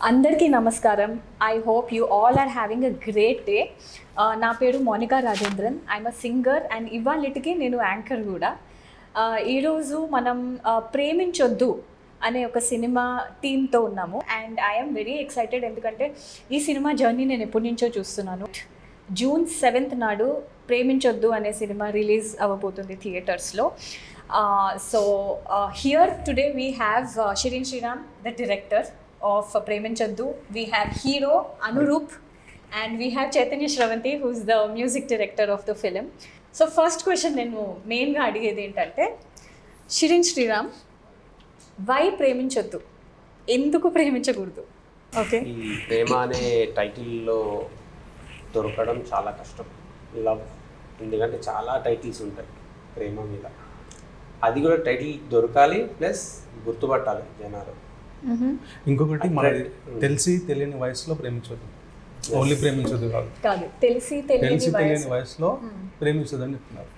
అందరికీ నమస్కారం. I hope you all are having a great day. నా పేరు Monica Rajendran. I'm a singer and ఇవాళకి నేను యాంకర్ కూడా. ఈరోజు మనం ప్రేమించొద్దు అనే ఒక సినిమా టీమ్తో ఉన్నాము అండ్ ఐఎమ్ వెరీ ఎక్సైటెడ్ ఎందుకంటే ఈ సినిమా జర్నీ నేను ఎప్పటి నుంచో చూస్తున్నాను. June 7th నాడు ప్రేమించొద్దు అనే సినిమా రిలీజ్ అవ్వబోతుంది థియేటర్స్లో. So here today we have Shirin Sriram, the director of Preminchaddu. We have hero Anurup and we have Chaitanya Shravanti, who is the music director of the film. So first question నేను మెయిన్గా అడిగేది ఏంటంటే, Shirin Sriram, why ప్రేమించొద్దు, ఎందుకు ప్రేమించకూడదు? Okay, ఈ ప్రేమ అనే టైటిల్లో దొరకడం చాలా కష్టం. లవ్, ఎందుకంటే చాలా టైటిల్స్ ఉంటాయి ప్రేమ మీద. అది కూడా టైటిల్ దొరకాలి, ప్లస్ గుర్తుపట్టాలి జనాలు. ఇంకొకటి మనది తెలిసి తెలియని వయసులో ప్రేమించొద్దు. ఓన్లీ ప్రేమించొద్దు కాదు, తెలిసి తెలియని వయసులో ప్రేమించొద్దు అని చెప్తున్నారు.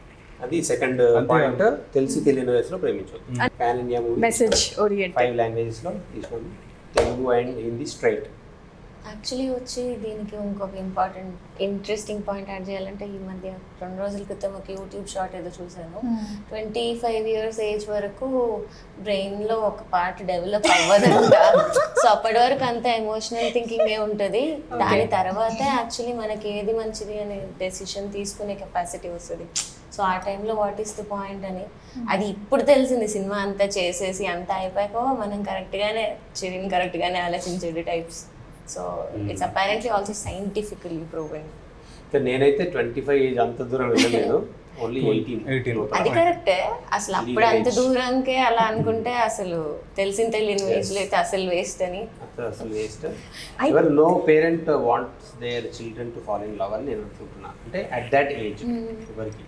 అది సెకండ్ పాయింట్. తెలిసి తెలియని వయసులో ప్రేమించొద్దు. Pan India movie, message oriented, 5 లాంగ్వేజెస్లో తీసుకొని Telugu and Hindi straight. Actually వచ్చి దీనికి ఇంకొక ఇంట్రెస్టింగ్ పాయింట్ యాడ్ చేయాలంటే, ఈ మధ్య 2 రోజుల క్రితం ఒక యూట్యూబ్ షార్ట్ ఏదో చూసాను. 25 years ఏజ్ వరకు బ్రెయిన్లో ఒక పార్ట్ డెవలప్ అవ్వదంట. సో అప్పటి వరకు అంత ఎమోషనల్ థింకింగే ఉంటుంది. దాని తర్వాతే యాక్చువల్లీ మనకి ఏది మంచిది అనే డెసిషన్ తీసుకునే కెపాసిటీ వస్తుంది. సో ఆ టైంలో వాట్ ఈస్ ద పాయింట్ అని అది ఇప్పుడు తెలిసింది. సినిమా అంతా చేసేసి అంతా అయిపోయాక మనం చిరిన్ కరెక్ట్గానే ఆలోచించేది types. So it's apparently also scientifically proven. నేనైతే 25 ఏజ్ అంత దూరం వెళ్ళలేదు, ఓన్లీ 18. అది కరెక్టే. అసలు అప్పుడు అంత దూరంకే అలా అనుకుంటే అసలు తెలియని ఏజ్లో అయితే అసలు వేస్ట్ అని. అసలు waste. No parent wants their children to fall in love అని నేను అనుకుంటున్నా. అంటే అట్ దట్ ఏజ్ ఎవరికి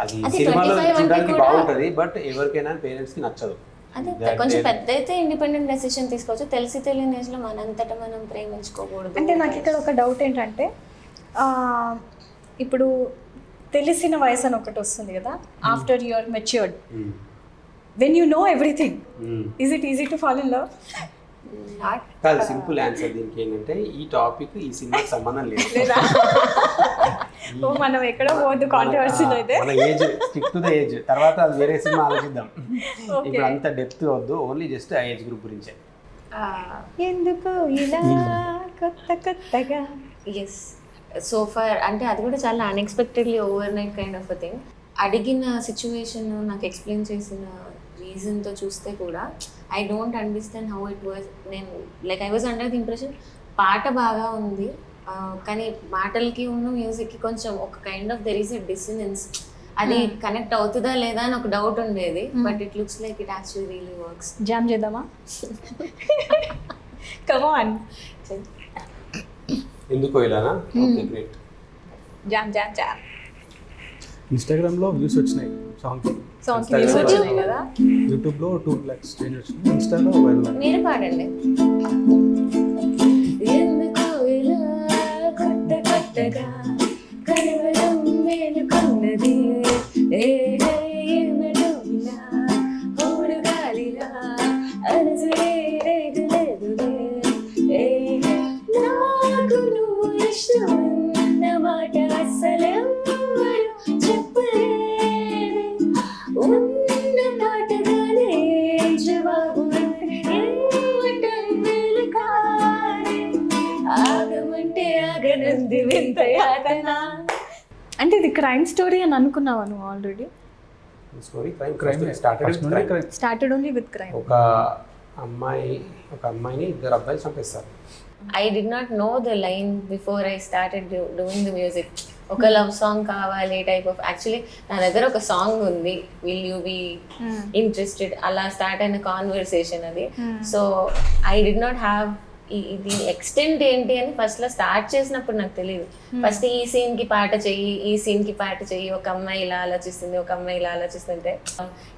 అది సినిమాలో చూడడానికి బాగుంటుంది, బట్ ఎవరికైనా పేరెంట్స్కి నచ్చదు. అదే కొంచెం పెద్ద అయితే ఇండిపెండెంట్ డెసిషన్ తీసుకోవచ్చు. తెలియని ఏజ్లో మనంతటా మనం ప్రేమించుకోకూడదు. అంటే నాకు ఇక్కడ ఒక డౌట్ ఏంటంటే, ఇప్పుడు తెలిసిన వయసు అని ఒకటి వస్తుంది కదా, after your matured, when you know everything, is it easy to fall in love? కాదు, సింపుల్ ఆన్సర్ దీనికి ఏంటంటే, ఈ టాపిక్ ఈ సినిమాకి సంబంధం లేదు. మనం ఎక్కడో పోవద్దు కాంట్రవర్సీలో అయితే. మన age, stick to the age. తర్వాత అది వేరే సినిమా ఆలోచిద్దాం. ఇప్పుడు అంత డెప్త్ వద్దు, ఓన్లీ జస్ట్ ఆ ఏజ్ గ్రూప్ గురించే. ఎందుకు ఇలా కొత్తగా? ఎస్, సో ఫర్ అంటే అది కూడా చాలా unexpectedly over night kind of a thing. అడిగిన సిచ్యువేషన్ నాకు ఎక్స్ప్లెయిన్ చేసిన రీజన్తో చూస్తే కూడా I don't understand how it was. నేను I was under the impression పాట బాగా ఉంది, కానీ మాటలకి ఉన్న మ్యూజిక్కి కొంచెం ఒక kind of there is a dissonance. అది కనెక్ట్ అవుతుందా లేదా అని ఒక డౌట్ ఉండేది. But it looks like it actually really works. Jam చేద్దామా? Come on. ఎందుకో ఇలానా? Okay, great. Jam jam jam. ఇన్స్టాగ్రామ్లో వ్యూస్ వచ్చినాయి సాంగ్ వ్యూస్ వచ్చినాయి కదా. యూట్యూబ్లో 2 lakhs చేంజ్ వచ్చినాయి, ఇన్స్టాలో వైరల్. మీరు పాడండి. ఎందుకు ఇలా కొత్తగా కలవరం మేలుకున్నది, ఏమిటో ఇలా ఊరు గాలిలా అలసడే లేదు నాకు నువ్వు ఇష్టమన్న మాట అసలెవ్వరు చెప్పలేదు. ఉన్న మాటగానే జవాబు ఆగమంటే ఆగనంది వింత యాతన. అంటే ఇది క్రైమ్ స్టోరీ అని అనుకున్నావా నువ్వు already? Story crime started only with crime. ఒక అమ్మాయిని 2 అబ్బాయిలు చంపేస్తారు. I did not know the line before I started doing the music. ఒక లవ్ సాంగ్ కావాలి టైప్ ఆఫ్. యాక్చువల్లీ నా దగ్గర ఒక సాంగ్ ఉంది, విల్ యూ బీ ఇంట్రెస్టెడ్, అలా స్టార్ట్ అయిన కాన్వర్సేషన్ అది. So I did not have ఇది ఎక్స్టెంట్ ఏంటి అని ఫస్ట్లో స్టార్ట్ చేసినప్పుడు నాకు తెలియదు. ఫస్ట్ ఈ సీన్కి పాట చెయ్యి, ఈ సీన్కి పాట చెయ్యి, ఒక అమ్మాయి ఇలా ఆలోచిస్తుంది, ఒక అమ్మాయి ఇలా ఆలోచిస్తుంటే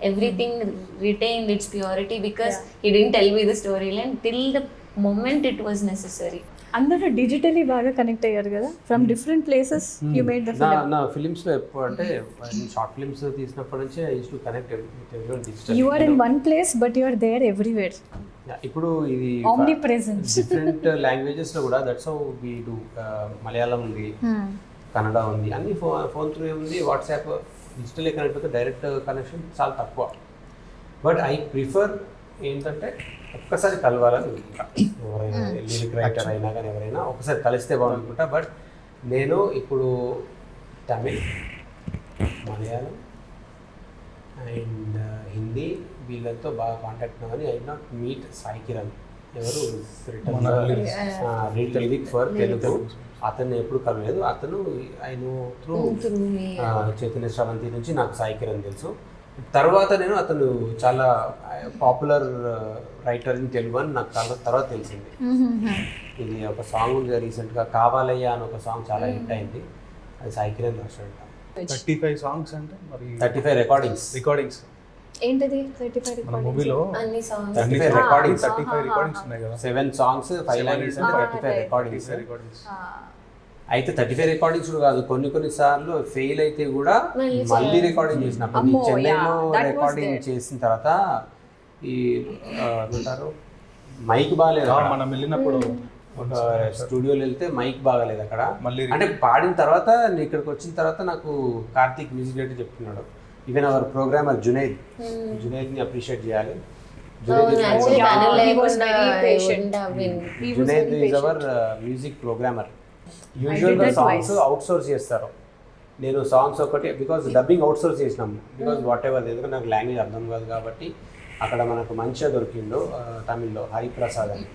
everything retained its purity because he didn't tell me the story line till the moment it was necessary. అందరూ డిజిటలీ బాగా కనెక్ట్ అయ్యారు కదా, from different places you made the film. నా ఫిలిమ్స్లో ఎప్పుడు అంటే షార్ట్ ఫిలిమ్స్ తీసినప్పటి నుంచి I use to connect with everyone digital. You are in one place but you are there everywhere. ఇప్పుడు ఇది ఆమ్ని ప్రెజెన్స్. డిఫరెంట్ లాంగ్వేజెస్లో కూడా that's how we do. Malayalam ఉంది, కన్నడ ఉంది, అన్ని ఫోన్ త్రూ ఉంది, వాట్సాప్ డిజిటల్ కనెక్ట్ అయితే డైరెక్ట్ కనెక్షన్ చాలా తక్కువ. బట్ ఐ ప్రిఫర్ ఏంటంటే ఒక్కసారి కలవాలని అనుకుంటా. ఎవరైనా లిరిక్ రైటర్ అయినా కానీ ఎవరైనా ఒకసారి కలిస్తే బాగుంటుంటా. బట్ నేను ఇప్పుడు తమిళ్, మలయాళం అండ్ హిందీ వీళ్ళతో బాగా కాంటాక్ట్ కానీ I not meet Sai Kiran. ఎవరు లిరిక్ ఫర్ తెలుగు, అతన్ని ఎప్పుడు కలవలేదు. అతను ఆయన త్రూ చైతన్య శ్రవంతి నుంచి నాకు సాయి కిరణ్ తెలుసు. తర్వాత నేను అతను చాలా పాపులర్ రైటర్ ఇన్ తెలుగు అని నాకు తర్వాత తెలిసింది. ఇది ఒక సాంగ్ ఉంది రీసెంట్గా, కావాలయ్యా అని ఒక సాంగ్ చాలా హిట్ అయింది, అది సాయి కిరణ్ రాశాడంట. 35 సాంగ్స్ అంటే మరి 35 రికార్డింగ్స్ ఏంటది 35 మన మూవీలో అన్ని సాంగ్స్ 35 రికార్డింగ్స్ 35 రికార్డింగ్స్ ఉన్నాయి కదా. 7 సాంగ్స్ 5 లాంగ్వేజెస్ అంటే 35 రికార్డింగ్స్. అయితే 35 రికార్డింగ్స్ కాదు, కొన్ని సార్లు ఫెయిల్ అయితే కూడా మళ్ళీ రికార్డింగ్ చేసినప్పుడు అమ్మో, చెన్నైలో yeah, that was recording there. చేసిన తర్వాత ఈ ఏమంటారు మైక్ బాగాలేదు. మనం వెళ్ళినప్పుడు ఒక స్టూడియోలో వెళ్తే మైక్ బాగాలేదు అక్కడ. మళ్ళీ అంటే పాడిన తర్వాత నేను ఇక్కడికి వచ్చిన తర్వాత నాకు కార్తీక్ మ్యూజిక్ డైరెక్టర్ చెప్తున్నాడు, ఈవెన్ అవర్ ప్రోగ్రామర్ జునైద్ని అప్రిషియేట్ చేయాలి. Junaid is our music programmer. యూజువల్గా సాంగ్స్ అవుట్సోర్స్ చేస్తారు. నేను సాంగ్స్ ఒకటి బికాజ్ డబ్బింగ్ అవుట్సోర్స్ చేసినాము, బికాజ్ వాట్ ఎవర్, ఎందుకంటే నాకు లాంగ్వేజ్ అర్థం కాదు కాబట్టి. అక్కడ మనకు మంచిగా దొరికిండు తమిళ్లో హరిప్రసాద్ అని,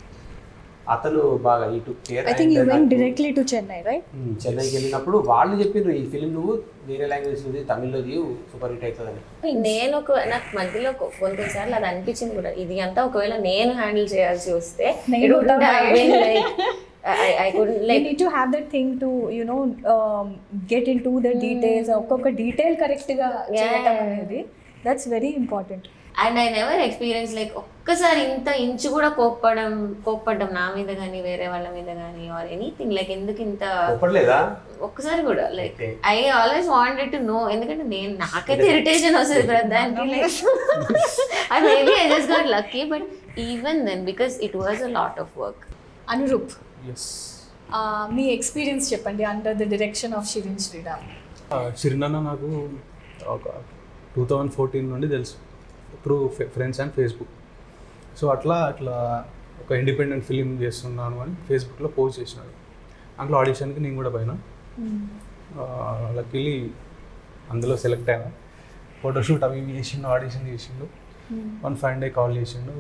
అతను బాగా ఈ took care. I think you went directly to Chennai, right? చెన్నైకి వెళ్ళినప్పుడు వాళ్ళు చెప్పిండ్రు ఈ ఫిలిం నువ్వు వేరే లాంగ్వేజ్ ఉంది తమిళ్లో దిగు సూపర్ హిట్ అవుతుందని. నేను నాకు మధ్యలో కొన్నిసార్లు అది అనిపించింది కూడా, ఇది అంతా ఒకవేళ నేను హ్యాండిల్ చేయాల్సి వస్తే నేను it wouldn't have been like I couldn't You need to have that thing to, you know, get into the details. ఒక్కొక్క డీటెయిల్ కరెక్ట్గా చేయటం అనేది that's very important. And I never experience like ఒక్కసారి ఇంత ఇంచు కూడా కోప్పడ్డం నా మీద కానీ వేరే వాళ్ళ మీద కానీ ఆర్ ఎనీథింగ్ లైక్ ఎందుకు ఇంత ఒప్పట్లేదా? ఒక్కసారి కూడా like I always wanted to know, ఎందుకంటే నాకైతే ఇరిటేషన్ వస్తుంది ప్రధానికి. Like I maybe I just got lucky, but even then because it was a lot of work. Anurup, yes, మీ ఎక్స్పీరియన్స్ చెప్పండి under the direction of Shirin Sriram. Shirin అన్న నాకు ఒక 2014 నుండి తెలుసు through friends and Facebook. So అట్లా ఒక ఇండిపెండెంట్ ఫిలిం చేస్తున్నాను అని ఫేస్బుక్లో పోస్ట్ చేసినాడు. అందులో ఆడిషన్కి నేను కూడా పోయినా. లక్కీలీ అందులో సెలెక్ట్ అయినా. ఫోటోషూట్ అవి చేసిండు, ఆడిషన్ చేసిండు. వన్ ఫైన్ డే కాల్ చేసిండు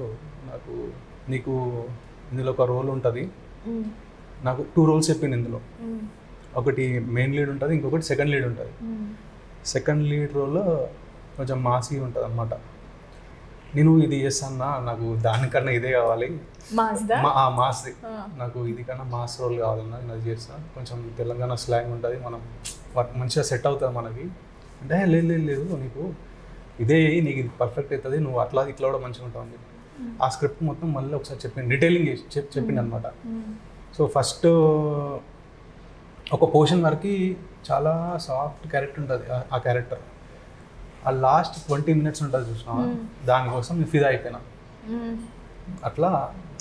నాకు, నీకు ఇందులో ఒక రోల్ ఉంటుంది. నాకు 2 రోల్స్ చెప్పింది ఇందులో. ఒకటి మెయిన్ లీడ్ ఉంటుంది, ఇంకొకటి సెకండ్ లీడ్ ఉంటుంది. సెకండ్ లీడ్ రోల్లో కొంచెం మాసీ ఉంటుంది అనమాట. నేను ఇది చేస్తాను, నాకు దానికన్నా ఇదే కావాలి, మాస్ది, నాకు ఇది కన్నా మాస్ రోల్ కావాలన్నా నేను అది చేస్తాను. కొంచెం తెలంగాణ స్లాంగ్ ఉంటుంది, మనం మంచిగా సెట్ అవుతుంది మనకి. అంటే లేదు నీకు ఇదే, నీకు ఇది పర్ఫెక్ట్ అవుతుంది, నువ్వు ఇట్లా కూడా మంచిగా ఉంటావు అని చెప్పి ఆ స్క్రిప్ట్ మొత్తం మళ్ళీ ఒకసారి చెప్పింది, డీటెయిలింగ్ చెప్పింది అనమాట. సో ఫస్ట్ ఒక పోర్షన్ వరకు చాలా సాఫ్ట్ క్యారెక్టర్ ఉంటుంది. ఆ క్యారెక్టర్ ఆ లాస్ట్ 20 minutes ఉంటుంది చూసినా, దానికోసం నేను ఫిదా అయిపోయినా. అట్లా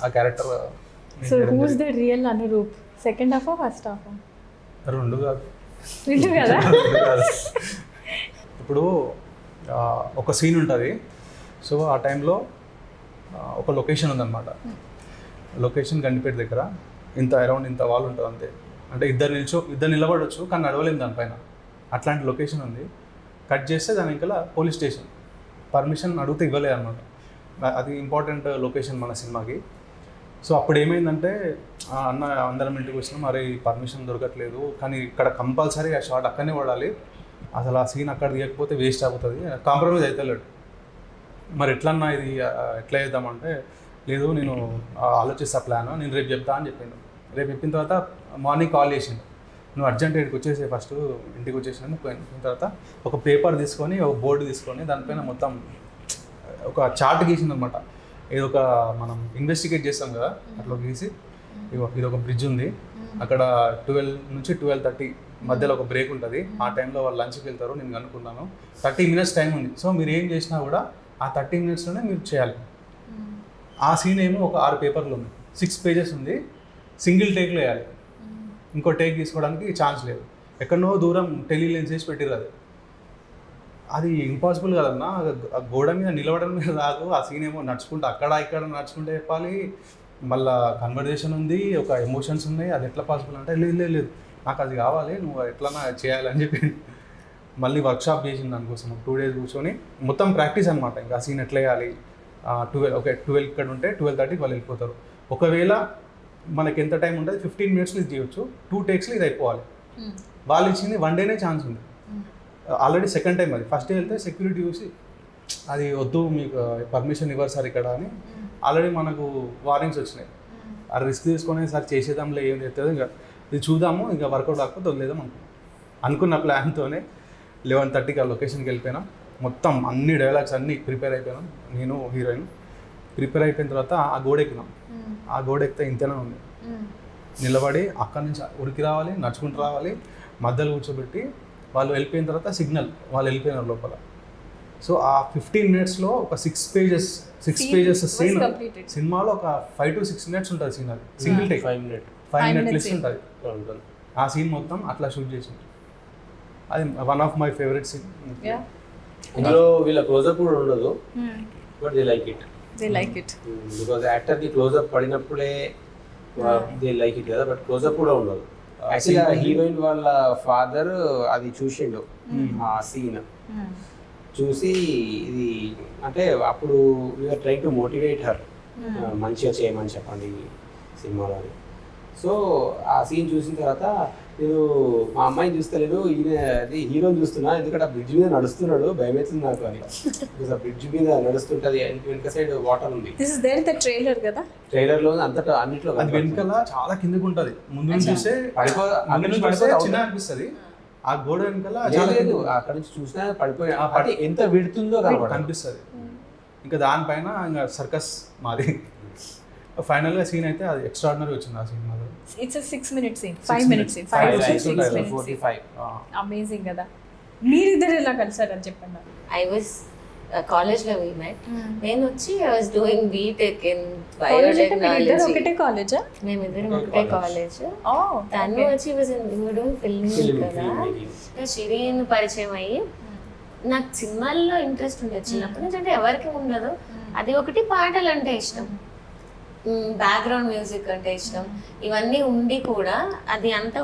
ఆ character. So who's the real Anurup? Second half first half? రెండు కాదు. కదా. ఇప్పుడు ఒక సీన్ ఉంటుంది. సో ఆ టైంలో ఒక లొకేషన్ ఉందన్నమాట. లొకేషన్ గండిపేట దగ్గర అరౌండ్ ఇంత వాల్ ఉంటుంది అంతే. అంటే ఇద్దరు నిలబడవచ్చు కానీ నడవలేము దానిపైన. అట్లాంటి లొకేషన్ ఉంది. కట్ చేస్తే దాని ఇంకా పోలీస్ స్టేషన్ పర్మిషన్ అడిగితే ఇవ్వలేదు అనమాట. అది ఇంపార్టెంట్ లొకేషన్ మన సినిమాకి. సో అప్పుడు ఏమైందంటే అందరం ఇంటికి వచ్చినాం, మరి పర్మిషన్ దొరకట్లేదు, కానీ ఇక్కడ కంపల్సరీ ఆ షాట్ అక్కడనే పడాలి, అసలు ఆ సీన్ అక్కడ తీయకపోతే వేస్ట్ అవుతుంది, కాంప్రమైజ్ అవుతలేడు. మరి ఎట్లన్నా ఇది ఎట్లా చేద్దామంటే, లేదు నేను ఆలోచిస్తా ప్లాన్, నేను రేపు చెప్తా అని చెప్పిండు. రేపు చెప్పిన తర్వాత మార్నింగ్ కాల్ చేసిండు, నువ్వు అర్జెంట్ ఇక్కడికి వచ్చేసి ఫస్ట్ ఇంటికి వచ్చేసినాను. పోయిన తర్వాత ఒక పేపర్ తీసుకొని, ఒక బోర్డు తీసుకొని దానిపైన మొత్తం ఒక చార్ట్ గీసింది అనమాట. ఇది ఒక మనం ఇన్వెస్టిగేట్ చేస్తాం కదా, అట్లా గీసి ఇది ఒక బ్రిడ్జ్ ఉంది, అక్కడ 12 నుంచి 12:30 మధ్యలో ఒక బ్రేక్ ఉంటుంది, ఆ టైంలో వాళ్ళు లంచ్కి వెళ్తారు, నేను అనుకున్నాను 30 minutes టైం ఉంది. సో మీరు ఏం చేసినా కూడా ఆ 30 minutesలోనే మీరు చేయాలి. ఆ సీన్ ఏమో ఒక 6 పేపర్లు ఉన్నాయి, 6 పేజెస్ ఉంది, సింగిల్ టేక్లో వేయాలి. ఇంకో టేక్ తీసుకోవడానికి ఛాన్స్ లేదు. ఎక్కడనో దూరం టెలిలెన్స్ చేసి పెట్టిర్రు. అది ఇంపాసిబుల్ కదన్నా. ఆ గోడ మీద నిలబడడం మీద రాదు. ఆ సీన్ ఏమో నడుచుకుంటూ అక్కడ ఇక్కడ నడుచుకుంటూ చెప్పాలి. మళ్ళీ కన్వర్జేషన్ ఉంది, ఒక ఎమోషన్స్ ఉన్నాయి. అది ఎట్లా పాసిబుల్ అంటే లేదు నాకు అది కావాలి, నువ్వు ఎట్లన్నా చేయాలని చెప్పి మళ్ళీ వర్క్షాప్ చేసింది దానికోసం. 2 days కూర్చొని మొత్తం ప్రాక్టీస్ అనమాట. ఇంకా ఆ సీన్ ఎట్లా వేయాలి. 12 ఇక్కడ ఉంటే 12:30కి వాళ్ళు వెళ్ళిపోతారు. ఒకవేళ మనకి ఎంత టైం ఉంటుంది, 15 minutesలో ఇది చేయొచ్చు, 2 takesలో ఇది అయిపోవాలి. వాళ్ళు ఇచ్చింది 1 dayనే ఛాన్స్ ఉంది. ఆల్రెడీ సెకండ్ టైం అది. ఫస్ట్ డే వెళ్తే సెక్యూరిటీ చూసి అది వద్దు, మీకు పర్మిషన్ ఇవ్వరు సార్ ఇక్కడ అని ఆల్రెడీ మనకు వార్నింగ్స్ వచ్చినాయి. ఆ రిస్క్ తీసుకొని సార్ చేసేదాంలో ఏం చేస్తుంది, ఇంకా ఇది చూద్దాము, ఇంకా వర్కౌట్ కాకపోతే వదిలేదాం అనుకున్న ప్లాన్తోనే 11:30కి ఆ లొకేషన్కి వెళ్ళిపోయినాం. మొత్తం అన్ని డైలాగ్స్ అన్నీ ప్రిపేర్ అయిపోయినాం. నేను హీరోయిన్ ప్రిపేర్ అయిపోయిన తర్వాత ఆ గోడ ఎక్కినాం. ఆ గోడ ఎక్కితే ఇంతనే ఉంది. నిలబడి అక్కడి నుంచి ఉరికి రావాలి, నడుచుకుంటూ రావాలి, మధ్యలో కూర్చోబెట్టి వాళ్ళు వెళ్ళిపోయిన తర్వాత సిగ్నల్, వాళ్ళు వెళ్ళిపోయినారు లోపల. సో ఆ 15 minutesలో ఒక 6 pages సీన్. సినిమాలో ఒక 5 to 6 minutes ఉంటుంది సీన్. అది సింగిల్ టేక్ 5 minute లిస్ట్ ఉంటుంది. ఆ సీన్ మొత్తం అట్లా షూట్ చేసింది. అది one of my favourite scene. ఇందులో వీళ్ళ క్లోజప్ కూడా ఉండదు, but they like it. Because యాక్టర్కి క్లోజప్ పడినప్పుడే దే లైక్ ఇట్ కదా, బట్ క్లోజప్ కూడా ఉండదు. యాక్చువల్గా హీరోయిన్ వాళ్ళ ఫాదర్ అది చూసిండు ఆ సీన్ చూసి, ఇది అంటే అప్పుడు we are trying to motivate her, మంచిగా చేయమని చెప్పండి సినిమాలో అని. సో ఆ సీన్ చూసిన తర్వాత నేను మా అమ్మాయిని చూస్తలేను, ఈయన అది హీరోని చూస్తున్నా, ఎందుకంటే ఆ బ్రిడ్జ్ మీద నడుస్తున్నాడు, భయమవుతుంది నాకు అని. ఆ బ్రిడ్జ్ మీద నడుస్తుంటది, వెనక సైడ్ వాటర్ ఉంది. ట్రైలర్లో అంతటా అన్నిట్లో అది వెనకాల చాలా కిందకు ఉంటుంది. ముందు నుంచి చూస్తే చిన్న అనిపిస్తుంది. ఆ గోడ వెనకాల లేదు, అక్కడ నుంచి చూసినా పడిపోయి పడి ఎంత విడుతుందో కనిపిస్తుంది. ఇంకా దానిపైన ఇంకా సర్కస్ మాది. ఫైనల్గా సీన్ అయితే అది ఎక్స్ట్రాడినరీ వచ్చింది ఆ సినిమాలో. It's 6 minute scene, 5 minute scene, 5 to 6 minutes. 45. Amazing కదా. మీరిద్దరు ఎలా కలిసారని చెప్పండి. ఐ వాజ్ కాలేజ్లో వి మెట్. నేను వచ్చి I was doing BTech in biotechnology. ఒకటే కాలేజా? మేమిద్దరం ఒకటే కాలేజ్. తను వచ్చి వాజ్ డూయింగ్ ఫిల్మింగ్ కదా. షిరీన్ పరిచయం అయ్యి నాకు సినిమాల్లో ఇంట్రెస్ట్ ఉండేది చిన్నప్పటి నుంచి. అంటే ఎవరికి ఉండదు, అది ఒకటి పాటలు అంటే ఇష్టం, బ్యాక్గ్రౌండ్ మ్యూజిక్ అంటే ఇష్టం, ఇవన్నీ ఉండి కూడా అది అంతా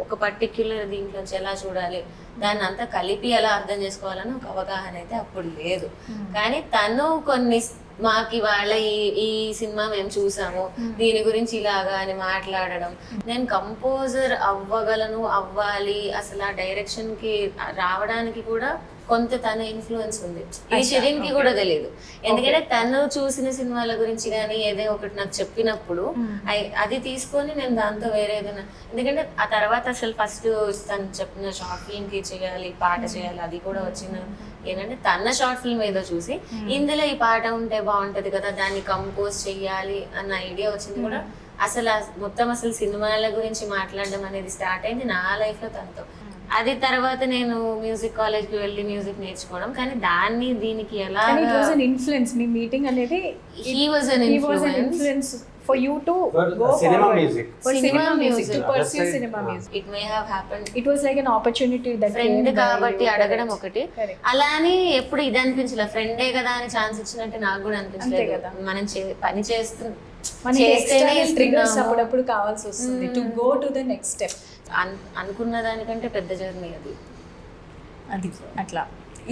ఒక పర్టిక్యులర్ దీంట్లోంచి ఎలా చూడాలి, దాన్ని అంతా కలిపి ఎలా అర్థం చేసుకోవాలని ఒక అవగాహన అయితే అప్పుడు లేదు. కానీ తను కొన్ని మాకు వాళ్ళ ఈ సినిమా మేము చూసాము, దీని గురించి ఇలాగా అని మాట్లాడడం, నేను కంపోజర్ అవ్వాలి అసలు ఆ డైరెక్షన్కి రావడానికి కూడా కొంత తన ఇన్ఫ్లుయెన్స్ ఉంది. ఇది షిరీన్ కి కూడా తెలియదు, ఎందుకంటే తను చూసిన సినిమాల గురించి కానీ ఏదో ఒకటి నాకు చెప్పినప్పుడు అది తీసుకొని నేను దాంతో వేరే ఏదైనా, ఎందుకంటే ఆ తర్వాత అసలు ఫస్ట్ తను చెప్పిన షార్ట్ ఫిల్మ్ కి చేయాలి, పాట చేయాలి, అది కూడా వచ్చిన ఏంటంటే తన షార్ట్ ఫిల్మ్ ఏదో చూసి ఇందులో ఈ పాట ఉంటే బాగుంటది కదా, దాన్ని కంపోజ్ చెయ్యాలి అన్న ఐడియా వచ్చింది కూడా. అసలు సినిమాల గురించి మాట్లాడడం అనేది స్టార్ట్ అయింది నా లైఫ్ లో తనతో. అది తర్వాత నేను మ్యూజిక్ కాలేజ్ కి వెళ్ళి మ్యూజిక్ నేర్చుకోవడం, కానీ దాన్ని దీనికి ఎలా ఇన్ఫ్లుయెన్స్ మీ మీటింగ్ అనేది he was an influence for you to go cinema forward. music. For cinema music, to pursue cinema music. It may have happened. It was like an opportunity that friend కాబట్టి అడగడం ఒకటి, అలా అని ఎప్పుడు ఇది అనిపించలే, ఫ్రెండే కదా అని ఛాన్స్ ఇచ్చినట్టు నాకు కూడా అనిపించలేదు. మనం పని చేస్తేనే ట్రిగర్స్ అప్పుడప్పుడు కావాల్సి వస్తుంది to go to the next step. అనుకున్న దానికంటే పెద్ద జర్నీ అది అట్లా.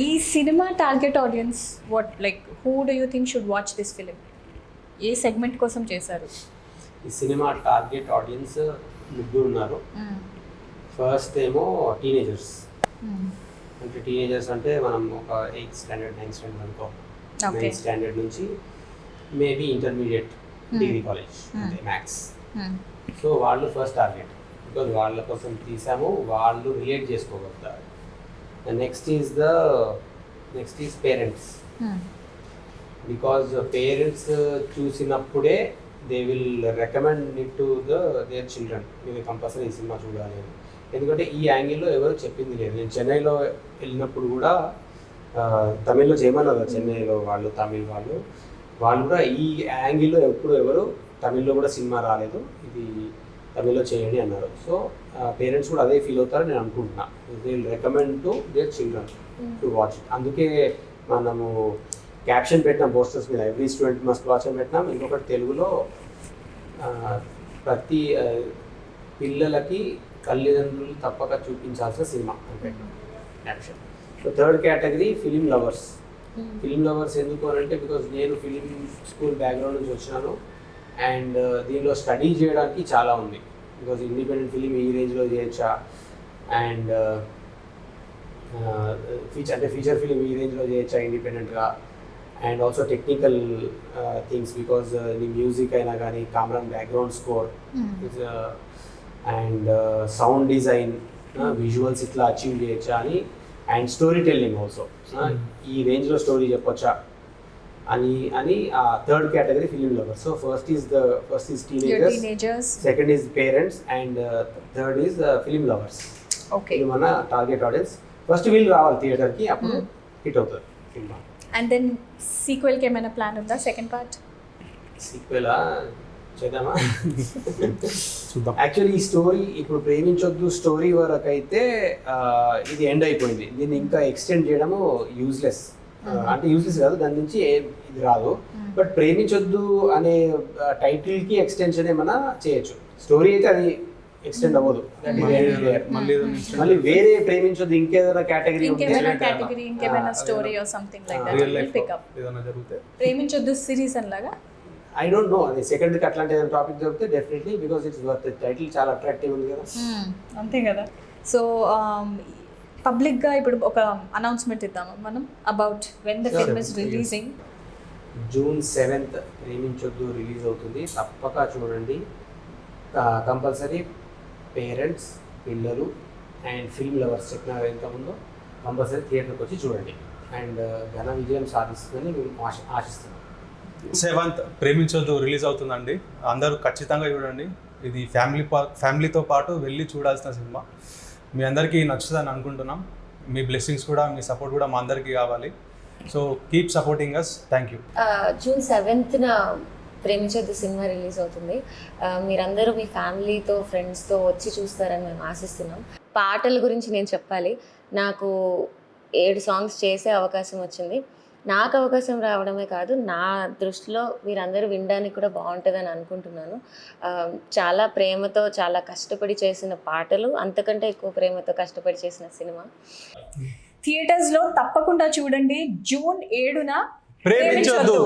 ఈ cinema target audience what, like who do you think should watch this film? A segment కోసం చేశారు? ఈ సినిమా టార్గెట్ ఆడియన్స్ ముగ్గురు ఉన్నారు. ఫస్ట్ ఏమో టీనేజర్స్. అంటే టీనేజర్స్ అంటే మనం ఒక 8th standard 9th standard అనుకో, 9th standard నుంచి మేబీ ఇంటర్మీడియట్ డిగ్రీ కాలేజ్ అంటే మ్యాథ్స్. సో వాళ్ళు ఫస్ట్ టార్గెట్, బికాజ్ వాళ్ళ కోసం తీసాము, వాళ్ళు రిలేట్ చేసుకోగలుగుతారు. Next is parents, because parents చూసినప్పుడే they will recommend it to their children, మీరు కంపల్సరీ ఈ సినిమా చూడాలి అని. ఎందుకంటే ఈ యాంగిల్లో ఎవరు చెప్పింది లేదు. నేను చెన్నైలో వెళ్ళినప్పుడు కూడా తమిళ్లో చేయమన్నారు, చెన్నైలో వాళ్ళు తమిళ్ వాళ్ళు వాళ్ళు కూడా ఈ యాంగిల్లో ఎప్పుడు ఎవరు తమిళ్లో కూడా సినిమా రాలేదు, ఇది తమిళ్లో చేయండి అన్నారు. సో పేరెంట్స్ కూడా అదే ఫీల్ అవుతారని నేను అనుకుంటున్నా. They will recommend to their children to watch it. అందుకే మనము క్యాప్షన్ పెట్టినాం పోస్టర్స్ మీద, ఎవ్రీ స్టూడెంట్ మస్ట్ వాచ్ అని పెట్టినాం. ఇంకొకటి తెలుగులో ప్రతి పిల్లలకి తల్లిదండ్రులు తప్పక చూపించాల్సిన సినిమా అని పెట్టినాం caption. So third category film lovers. Film lovers ఎందుకు అని అంటే బికాజ్ నేను ఫిలిం స్కూల్ బ్యాక్గ్రౌండ్ నుంచి వచ్చినాను అండ్ దీనిలో స్టడీ చేయడానికి చాలా ఉంది. బికాజ్ ఇండిపెండెంట్ ఫిలిం ఈ రేంజ్లో చేయొచ్చా అండ్ ఫీచర్ ఫిలిం ఈ రేంజ్లో చేయొచ్చా ఇండిపెండెంట్గా, and also technical things because నీ మ్యూజిక్ అయినా కానీ కామరాన్ background score and sound design visuals ఇట్లా అచీవ్ చేయొచ్చా అని, అండ్ స్టోరీ టెల్లింగ్ ఆల్సో ఈ రేంజ్లో స్టోరీ చెప్పొచ్చా అని third category film lovers. So first is teenagers, second is parents and third is film lovers. Okay, ఇది మన టార్గెట్ ఆడియన్స్. ఫస్ట్ వీళ్ళు రావాలి థియేటర్కి, అప్పుడు హిట్ అవుతుంది సినిమా. అండ్ దెన్ సీక్వెల్కి ఏమైనా ప్లాన్ ఉందా? సెకండ్ పార్ట్ సీక్వెలా చేద్దామా? చూద్దాం. యాక్చువల్లీ ఈ స్టోరీ ఇప్పుడు ప్రేమించొద్దు స్టోరీ వరకు అయితే ఇది ఎండ్ అయిపోయింది. దీన్ని ఇంకా ఎక్స్టెండ్ చేయడము యూజ్లెస్. అంటే యూజ్లెస్ కాదు, దాని నుంచి ఇది రాదు. బట్ ప్రేమించొద్దు అనే టైటిల్కి ఎక్స్టెన్షన్ ఏమైనా చేయొచ్చు. స్టోరీ అయితే అది ఎక్స్టెండ్ అవ్వదు. మళ్ళీ వేరే ప్రేమించొద్దు ఇంకేదైనా కేటగిరీ ఇంకేమైనా కేటగిరీ, ఇంకేమైనా story or something like that pick up. ఏదైనా జరిగితే ప్రేమించొద్దు సిరీస్ అట్లాగా ఐ డోంట్ నో, అది సెకండ్కి అట్లాంటి ఏదైనా టాపిక్ దొరికితే definitely, because it's worth it. Title చాలా అట్రాక్టివ్ ఉంది కదా. అంతే కదా. సో పబ్లిక్గా ఇప్పుడు ఒక అనౌన్స్మెంట్ ఇద్దాము మనం about when the film is releasing. June 7th Preminchoddu release అవుతుంది, తప్పక చూడండి. కంపల్సరీ పేరెంట్స్, పిల్లలు అండ్ ఫిల్మ్ లవర్స్ చెప్పిన ఎంతమందో కంపల్సరీ థియేటర్కి వచ్చి చూడండి. అండ్ ఘన విజయం సాధిస్తుందని మేము ఆశిస్తున్నాం. 7th ప్రేమించొద్దు రిలీజ్ అవుతుందండి. అందరూ ఖచ్చితంగా చూడండి. ఇది ఫ్యామిలీతో పాటు వెళ్ళి చూడాల్సిన సినిమా. మీ అందరికీ నచ్చుతుందని అనుకుంటున్నాం. మీ బ్లెస్సింగ్స్ కూడా, మీ సపోర్ట్ కూడా మా అందరికీ కావాలి. So keep supporting us. Thank you. June 7th Preminchoddu cinema release అవుతుంది. మీరందరూ మీ ఫ్యామిలీతో, ఫ్రెండ్స్తో వచ్చి చూస్తారని మేము ఆశిస్తున్నాం. పాటల గురించి నేను చెప్పాలి. నాకు 7 సాంగ్స్ చేసే అవకాశం వచ్చింది. నాకు అవకాశం రావడమే కాదు, నా దృష్టిలో మీరందరూ వినడానికి కూడా బాగుంటుందని అనుకుంటున్నాను. చాలా ప్రేమతో, చాలా కష్టపడి చేసిన పాటలు, అంతకంటే ఎక్కువ ప్రేమతో కష్టపడి చేసిన సినిమా. థియేటర్స్లో తప్పకుండా చూడండి. June 7న ప్రేమించొద్దు.